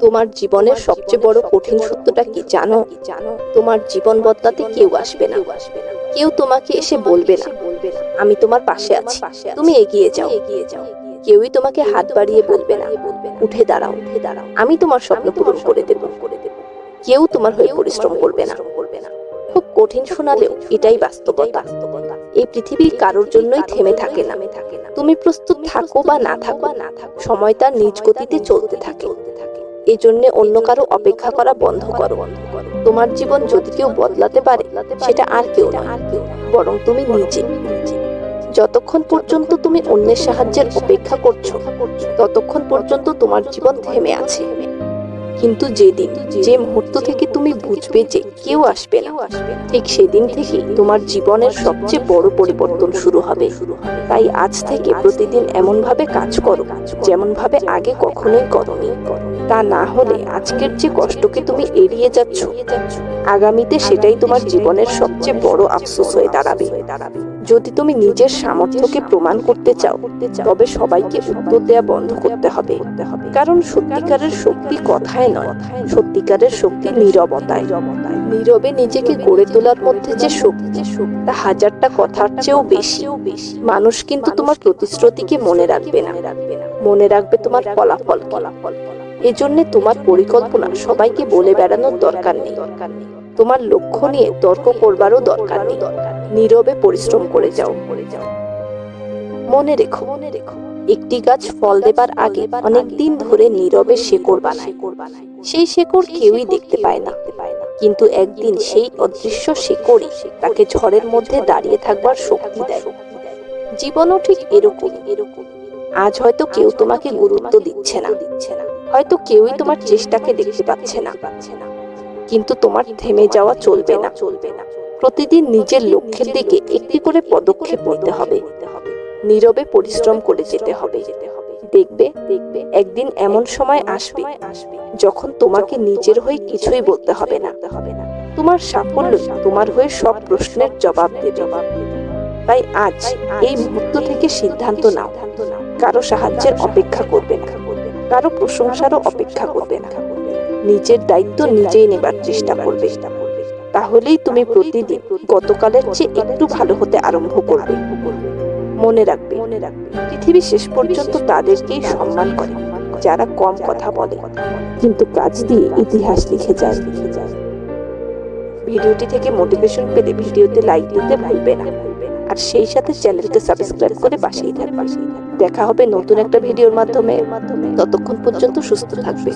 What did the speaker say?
তোমার জীবনের সবচেয়ে বড় কঠিন সত্যটা কি জানো? তোমার জীবন বদলাতে কেউ আসবে না। কেউ তোমাকে এসে বলবে না আমি তোমার পাশে আছি, তুমি এগিয়ে যাও। কেউই তোমাকে হাত বাড়িয়ে বলবে না উঠে দাঁড়াও, আমি তোমার স্বপ্ন পূরণ করে দেব। কেউ তোমার হয়ে পরিশ্রম করবে না। খুব কঠিন শোনালেও এটাই বাস্তবতা। এই পৃথিবী কারোর জন্যই থেমে থাকে না। তুমি প্রস্তুত থাকো বা না থাকো, সময় তার নিজ গতিতে চলতে থাকে। এজন্য অন্য কারো অপেক্ষা করা বন্ধ করো। তোমার জীবন যদি কেউ বদলাতে পারে, সেটা আর কেউ নয়, বরং তুমি নিজে। যতক্ষণ পর্যন্ত তুমি অন্যের সাহায্যের অপেক্ষা করছো, ততক্ষণ পর্যন্ত তোমার জীবন থেমে আছে। কিন্তু যেদিন, যে মুহূর্ত থেকে তুমি বুঝবে যে কেউ আসবে না, ঠিক সেদিন থেকেই তোমার জীবনের সবচেয়ে বড় পরিবর্তন শুরু হবে। তাই আজ থেকে প্রতিদিন এমন ভাবে কাজ করো যেমন ভাবে আগে কখনোই করোনি। তা না হলে আজকের যে কষ্টকে তুমি এড়িয়ে যাচ্ছ, আগামীতে সেটাই তোমার জীবনের সবচেয়ে বড় আফসোস হয়ে দাঁড়াবে। যদি তুমি নিজের সামর্থ্যকে প্রমাণ করতে চাও, তবে সবাইকে উত্তর দেওয়া বন্ধ করতে হবে। কারণ সত্যিকারের শক্তি কথায় নয়, সত্যিকারের শক্তি নীরবতায়। নীরবে নিজেকে গড়ে তোলার মধ্যে যে শক্তি, তা হাজারটা কথার চেয়েও বেশি। মানুষ কিন্তু তোমার প্রতিশ্রুতিকে মনে রাখবে না, মনে রাখবে তোমার ফলাফল। এজন্য তোমার পরিকল্পনা সবাইকে বলে বেড়ানোর দরকার নেই। তোমার লক্ষ্য নিয়ে তর্ক করবারও দরকার নেই। নীরবে পরিশ্রম করে যাও। মনে রেখো, একটি গাছ ফল দেবার আগে অনেক দিন ধরে নীরবে শেকড় বানায়। সেই শেকড় কেউই দেখতে পায় না, কিন্তু একদিন সেই অদৃশ্য শেকড়ই তাকে ঝড়ের মধ্যে দাঁড়িয়ে থাকবার শক্তি দেয়। জীবনও ঠিক এরকম। আজ হয়তো কেউ তোমাকে গুরুত্ব দিচ্ছে না, হয়তো কেউই তোমার চেষ্টাকে দেখতে পাচ্ছে না, কিন্তু তোমার থেমে যাওয়া চলবে না। প্রতিদিন নিজের লক্ষ্যের দিকে একটি করে পদক্ষেপ নিতে হবে, নীরবে পরিশ্রম করে যেতে হবে। দেখবে একদিন এমন সময় আসবে যখন তোমাকে নিজের হয়ে কিছুই বলতে হবে না। তোমার সাফল্য তোমার হয়ে সব প্রশ্নের জবাব দেবে। তাই আজ এই মুহূর্ত থেকে সিদ্ধান্ত নাও, কারো সাহায্যের অপেক্ষা করবে না, কারো প্রশংসারও অপেক্ষা করবে না। নিজের দায়িত্ব নিজেই নেবার চেষ্টা করবে। তাহলেই তুমি প্রতিদিন গতকালের চেয়ে একটু ভালো হতে আরম্ভ করবে। মনে রাখবে, পৃথিবী শেষ পর্যন্ত তাদেরকেই সম্মান করে যারা কম কথা বলে কিন্তু কাজ দিয়ে ইতিহাস লিখে যায়। ভিডিওটি থেকে মোটিভেশন পেলে ভিডিওতে লাইক দিতে ভুলবে না, আর সেই সাথে চ্যানেলকে সাবস্ক্রাইব করে পাশেই থাকবে। দেখা হবে নতুন একটা ভিডিওর মাধ্যমে। ততক্ষণ পর্যন্ত সুস্থ থাকবে।